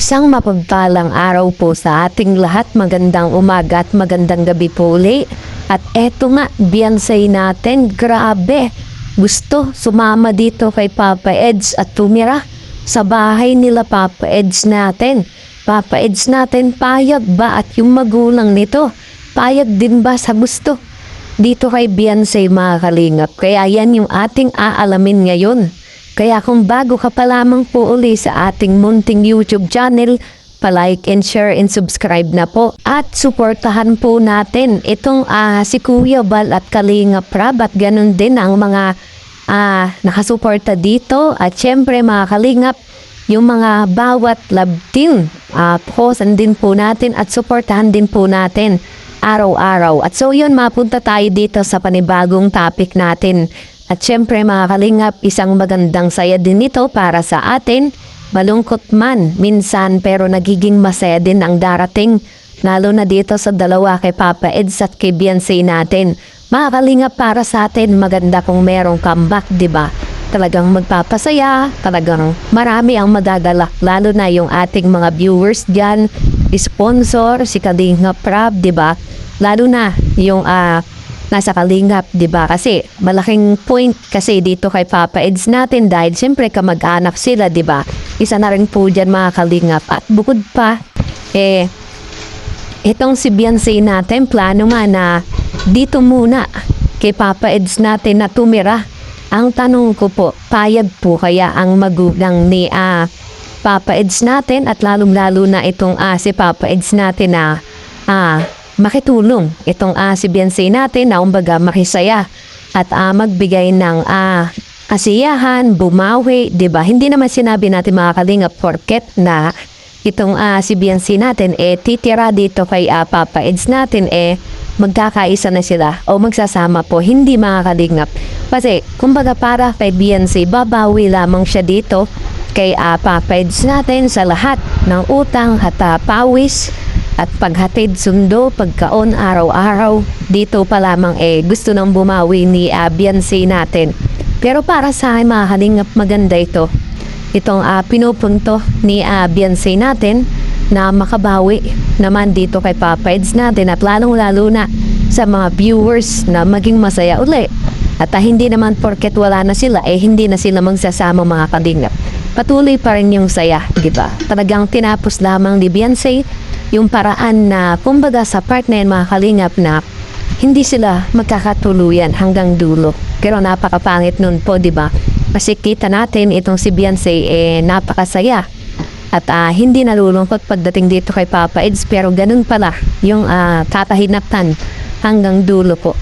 Isang mapagpalang araw po sa ating lahat. Magandang umaga at magandang gabi po uli. At eto nga, Beyonce natin, grabe. Gusto sumama dito kay Papa Eds at tumira sa bahay nila Papa Eds natin. Papa Eds natin, payag ba at yung magulang nito? Payag din ba sa gusto? Dito kay Beyonce mga kalingap. Kaya yan yung ating aalamin ngayon. Kaya kung bago ka pa lamang po uli sa ating munting YouTube channel, palike and share and subscribe na po. At suportahan po natin itong si Kuya Bal at Kalinga Prab at ganun din ang mga nakasuporta dito. At syempre mga kalingap, yung mga bawat love team, posan din po natin at suportahan din po natin araw-araw. At so yun, mapunta tayo dito sa panibagong topic natin. At syempre mga kalingap, isang magandang saya din ito para sa atin. Malungkot man minsan pero nagiging masaya din ang darating. Lalo na dito sa dalawa kay Papa Eds at kay Beyonce natin. Mga kalingap, para sa atin maganda kung merong comeback, diba? Talagang magpapasaya, talagang marami ang madagalak. Lalo na yung ating mga viewers dyan, sponsor, si Kalinga Prab, diba? Lalo na yung nasa Kalingap, 'di ba? Kasi malaking point kasi dito kay Papa Eds natin dahil siyempre kamag-anak sila, 'di ba? Isa na rin po diyan mga Kalingap. At bukod pa itong si Beyonce natin, plano nga na dito muna kay Papa Eds natin na tumira. Ang tanong ko po, payag po kaya ang magulang ni Papa Eds natin at lalong-lalo na itong si Papa Eds natin na makitulong itong si Beyonce natin na umbaga makisaya at magbigay ng kasiyahan, bumawi, 'di ba? Hindi naman sinabi natin mga kalingap porket na itong si Beyonce natin titira dito kay Papa Eds natin magkakaisa na sila o magsasama po, hindi mga kalingap. Kasi kumbaga para kay Beyonce, babawi lamang siya dito kay Papa Eds natin sa lahat ng utang at pawis at paghatid sundo, pagkaon araw-araw. Dito pa lamang gusto nang bumawi ni Beyonce natin. Pero para sa akin mga kalingap, maganda ito. Itong pinupunto ni Beyonce natin na makabawi naman dito kay Papa Eds natin at lalong-lalo na sa mga viewers na maging masaya uli. At hindi naman porket wala na sila, hindi na sila magsasama mga kalingap. Patuloy pa rin yung saya, di ba? Talagang tinapos lamang ni Beyonce yung paraan na kumbaga sa part na yan mga kalingap na hindi sila magkakatuluyan hanggang dulo. Pero napakapangit nun po, di ba? Kasi kita natin itong si Beyonce napakasaya at hindi nalulungkot pagdating dito kay Papa Eds, pero ganun pala yung katahinatan hanggang dulo po.